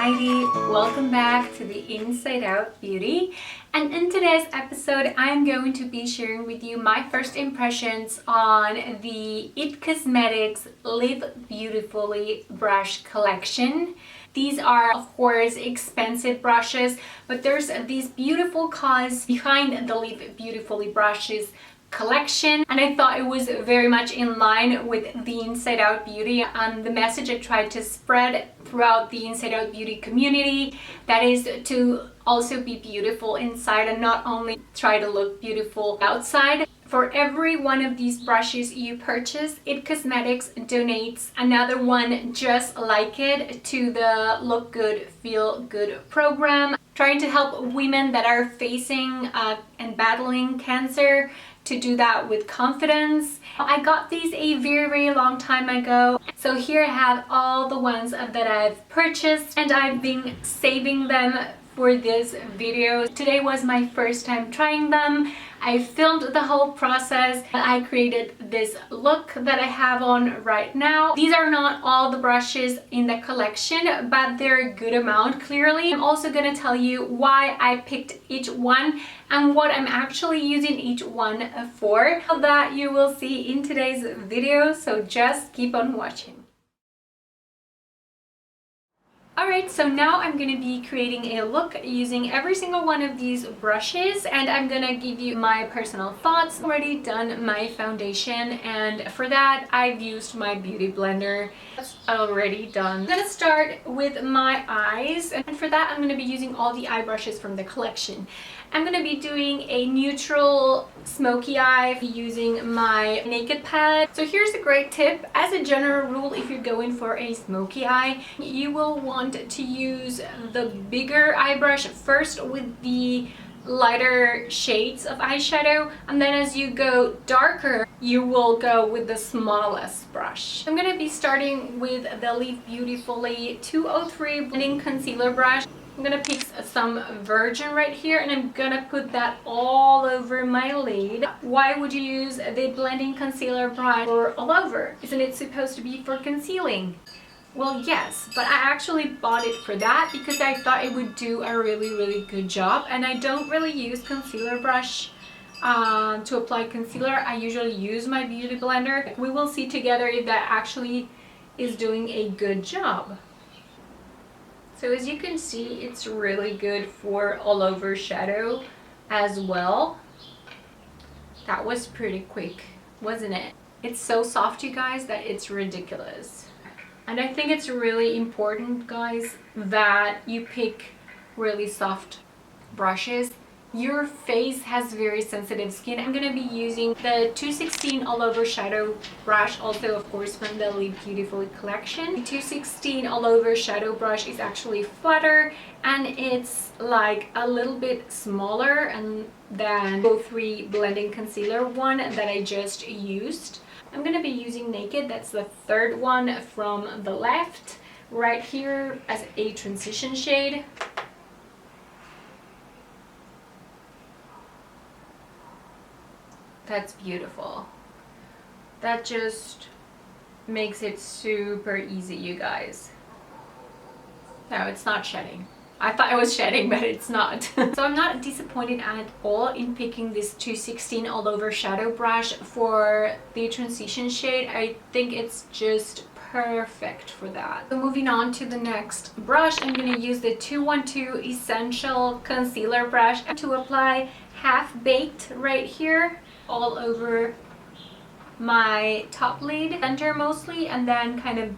Heidi, welcome back to the Inside Out Beauty, and in today's episode I'm going to be sharing with you my first impressions on the IT Cosmetics Live Beautifully brush collection. These are of course expensive brushes, but there's this beautiful cause behind the Live Beautifully brushes collection, and I thought it was very much in line with the Inside Out Beauty and the message I tried to spread throughout the Inside Out Beauty community, that is to also be beautiful inside and not only try to look beautiful outside. For every one of these brushes you purchase, IT Cosmetics donates another one just like it to the Look Good, Feel Good program, trying to help women that are facing and battling cancer to do that with confidence. I got these a very long time ago, so here I have all the ones that I've purchased and I've been saving them for this video. Today was my first time trying them. I filmed the whole process. I created this look that I have on right now. These are not all the brushes in the collection, but they're a good amount clearly. I'm also going to tell you why I picked each one and what I'm actually using each one for. That you will see in today's video, so just keep on watching. Alright, so now I'm going to be creating a look using every single one of these brushes, and I'm going to give you my personal thoughts. I've already done my foundation, and for that I've used my beauty blender. That's already done. I'm going to start with my eyes, and for that I'm going to be using all the eye brushes from the collection. I'm going to be doing a neutral smoky eye using my Naked palette. So here's a great tip. As a general rule, if you're going for a smoky eye, you will want to use the bigger eye brush first with the lighter shades of eyeshadow, and then as you go darker you will go with the smallest brush. I'm going to be starting with the Live Beautifully 203 blending concealer brush. I'm gonna pick some Virgin right here and I'm gonna put that all over my lid. Why would you use the blending concealer brush for all over? Isn't it supposed to be for concealing? Well, yes, but I actually bought it for that because I thought it would do a really good job, and I don't really use concealer brush to apply concealer. I usually use my beauty blender. We will see together if that actually is doing a good job. So as you can see, it's really good for all over shadow as well. That was pretty quick, wasn't it? It's so soft, you guys, that it's ridiculous. And I think it's really important, guys, that you pick really soft brushes. Your face has very sensitive skin. I'm going to be using the 216 all over shadow brush, also of course from the Live Beautifully collection. The 216 all over shadow brush is actually flatter and it's like a little bit smaller than the 03 blending concealer one that I just used. I'm going to be using Naked, that's the third one from the left, right here as a transition shade. That's beautiful. That just makes it super easy, you guys. No, it's not shedding. I thought it was shedding, but it's not. So I'm not disappointed at all in picking this 216 all over shadow brush for the transition shade. I think it's just perfect for that. So moving on to the next brush, I'm going to use the 212 Essential Concealer brush to apply Half Baked right here all over my top lid center mostly, and then kind of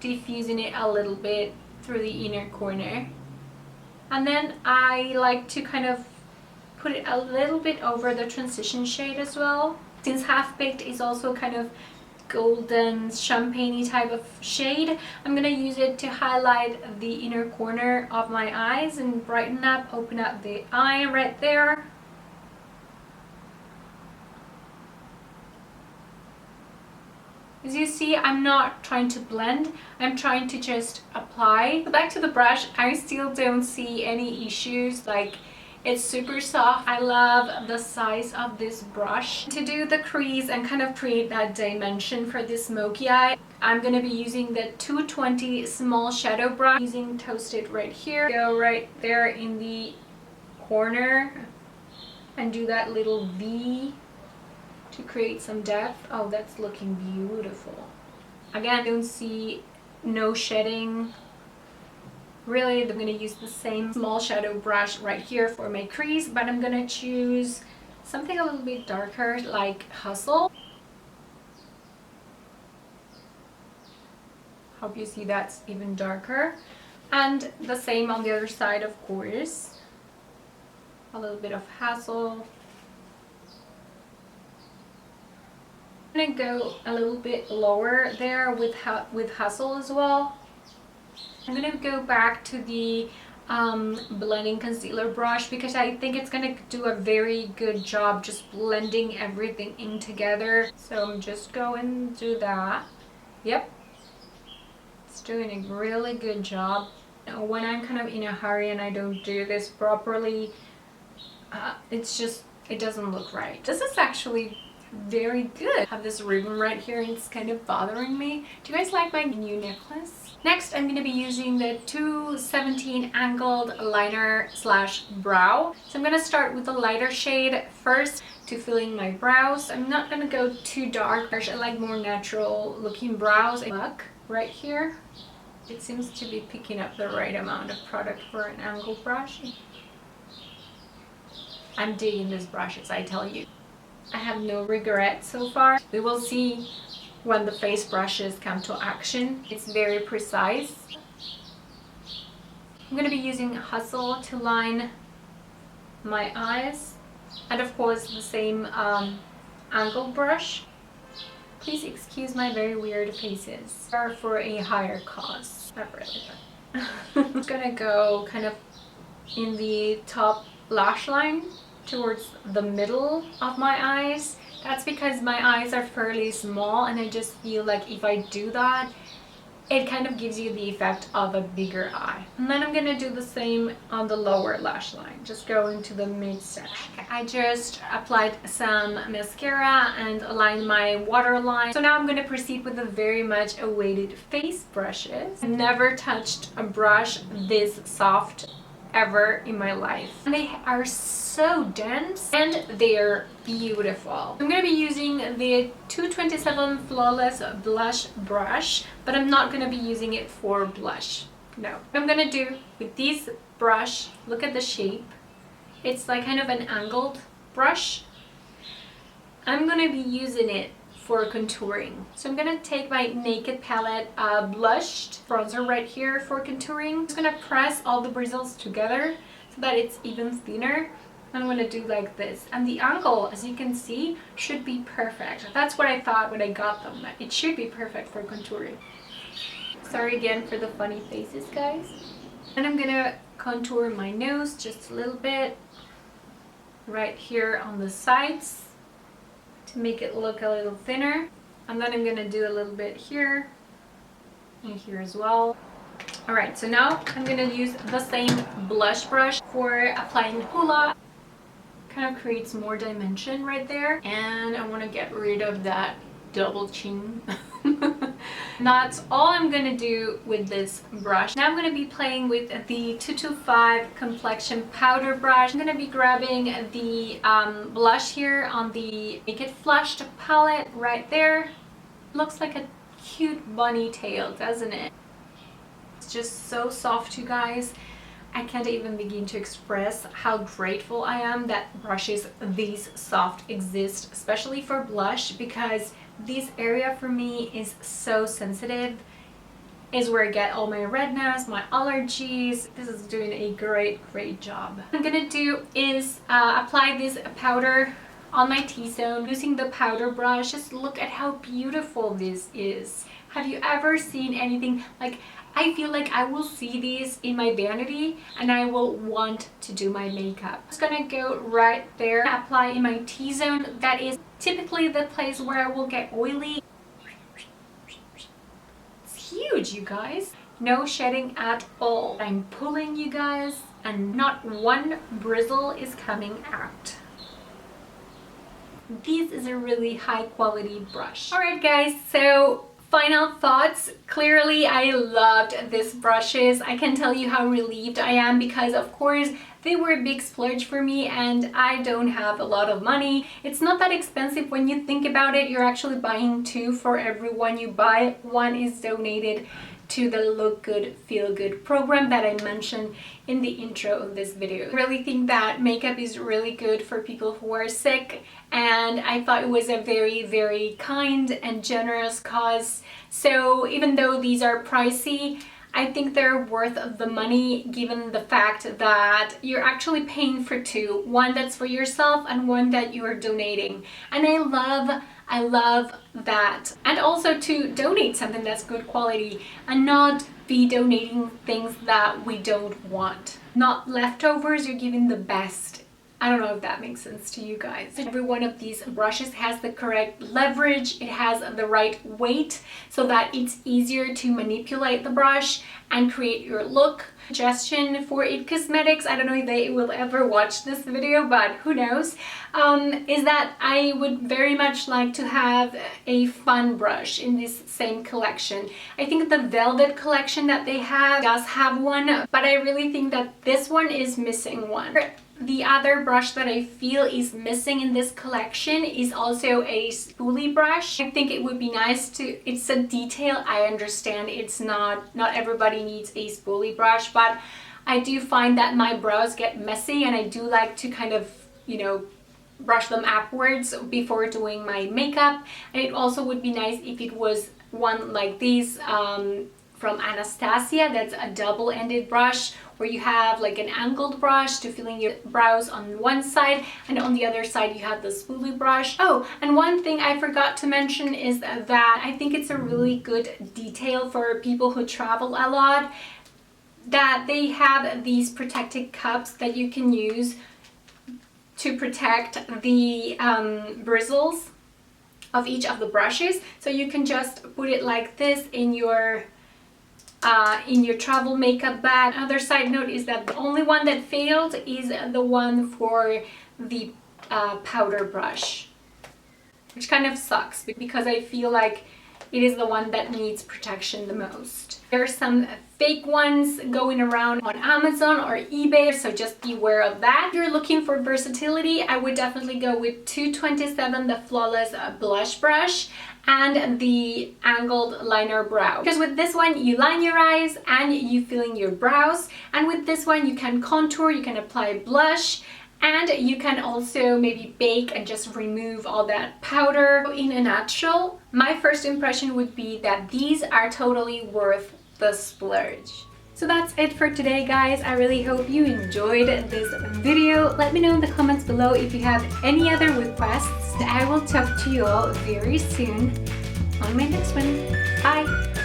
diffusing it a little bit through the inner corner. And then I like to kind of put it a little bit over the transition shade as well. Since Half Baked is also kind of golden champagne-y type of shade, I'm gonna use it to highlight the inner corner of my eyes and brighten up, open up the eye right there. As you see, I'm not trying to blend, I'm trying to just apply. Back to the brush, I still don't see any issues like It's super soft. I love the size of this brush. To do the crease and kind of create that dimension for this smoky eye, I'm going to be using the 220 small shadow brush. Using Toasted right here. Go right there in the corner and do that little V to create some depth. Oh, that's looking beautiful. Again, I don't see no shedding. Really, I'm going to use the same small shadow brush right here for my crease, but I'm going to choose something a little bit darker like Hustle. Hope you see that's even darker. And the same on the other side, of course. A little bit of Hustle. I'm going to go a little bit lower there with Hustle as well. I'm going to go back to the blending concealer brush because I think it's going to do a very good job just blending everything in together. So I'm just going to do that. Yep. It's doing a really good job. When I'm kind of in a hurry and I don't do this properly, it doesn't look right. This is actually very good. I have this ribbon right here and it's kind of bothering me. Do you guys like my new necklace? Next, I'm going to be using the 217 angled liner slash brow. So I'm going to start with the lighter shade first to fill in my brows. I'm not going to go too dark. I like more natural looking brows. Look right here. It seems to be picking up the right amount of product for an angled brush. I'm digging these brushes, I tell you. I have no regrets so far. We will see when the face brushes come to action. It's very precise. I'm going to be using Hustle to line my eyes, and of course the same angle brush. Please excuse my very weird faces. They are for a higher cause. Not really. I'm just going to go kind of in the top lash line towards the middle of my eyes. That's because my eyes are fairly small and I just feel like if I do that, it kind of gives you the effect of a bigger eye. And then I'm going to do the same on the lower lash line, just going to the midsection. I just applied some mascara and aligned my waterline. So now I'm going to proceed with the very much awaited face brushes. I've never touched a brush this soft ever in my life. And they are so dense and they're beautiful. I'm going to be using the 227 Flawless Blush brush, but I'm not going to be using it for blush. No. What I'm going to do with this brush, look at the shape. It's like kind of an angled brush. I'm going to be using it for contouring. So I'm going to take my Naked palette blushed bronzer right here for contouring. I'm just going to press all the bristles together so that it's even thinner. I'm going to do like this, and the angle, as you can see, should be perfect. That's what I thought when I got them, that it should be perfect for contouring. Sorry again for the funny faces, guys. And I'm going to contour my nose just a little bit right here on the sides to make it look a little thinner. And then I'm going to do a little bit here and here as well. Alright, so now I'm going to use the same blush brush for applying Hoola. Kind of creates more dimension right there. And I want to get rid of that double chin. That's all I'm going to do with this brush. Now I'm going to be playing with the 225 complexion powder brush. I'm going to be grabbing the blush here on the Naked Flushed palette right there. Looks like a cute bunny tail, doesn't it? It's just so soft, you guys. I can't even begin to express how grateful I am that brushes this soft exist, especially for blush, because this area for me is so sensitive. Is where I get all my redness, my allergies. This is doing a great job. What I'm gonna do is apply this powder on my T-zone using the powder brush. Just look at how beautiful this is. Have you ever seen anything like? I feel like I will see these in my vanity and I will want to do my makeup. I'm just gonna go right there, apply in my T-zone. That is typically the place where I will get oily. It's huge, you guys. No shedding at all. I'm pulling, you guys. and not one bristle is coming out. This is a really high quality brush. Alright guys, so final thoughts. Clearly I loved these brushes. I can tell you how relieved I am because of course they were a big splurge for me and I don't have a lot of money. It's not that expensive when you think about it. You're actually buying two for every one you buy. One is donated to the Look Good Feel Good program that I mentioned in the intro of this video. I really think that makeup is really good for people who are sick, and I thought it was a very kind and generous cause. So even though these are pricey, I think they're worth the money given the fact that you're actually paying for two. One that's for yourself and one that you are donating. And I love that. And also to donate something that's good quality and not be donating things that we don't want. Not leftovers, you're giving the best. I don't know if that makes sense to you guys. Every one of these brushes has the correct leverage, it has the right weight so that it's easier to manipulate the brush and create your look. Suggestion for IT Cosmetics, I don't know if they will ever watch this video, but who knows, is that I would very much like to have a fun brush in this same collection. I think the Velvet collection that they have does have one, but I really think that this one is missing one. The other brush that I feel is missing in this collection is also a spoolie brush. I think it would be nice to, it's a detail, I understand it's not everybody needs a spoolie brush, but I do find that my brows get messy and I do like to kind of, you know, brush them upwards before doing my makeup. And it also would be nice if it was one like these from Anastasia, that's a double-ended brush where you have like an angled brush to fill in your brows on one side and on the other side you have the spoolie brush. Oh, and one thing I forgot to mention is that I think it's a really good detail for people who travel a lot, that they have these protective cups that you can use to protect the bristles of each of the brushes. So you can just put it like this in your travel makeup bag. Another side note is that the only one that failed is the one for the powder brush, which kind of sucks because I feel like it is the one that needs protection the most. There are some fake ones going around on Amazon or eBay, so just beware of that. If you're looking for versatility, I would definitely go with 227, the Flawless Blush Brush, and the angled liner brow, because with this one you line your eyes and you fill in your brows, and with this one you can contour, you can apply blush, and you can also maybe bake and just remove all that powder. In a nutshell, my first impression would be that these are totally worth the splurge. So that's it for today, guys. I really hope you enjoyed this video. Let me know in the comments below if you have any other requests. I will talk to you all very soon on my next one. Bye!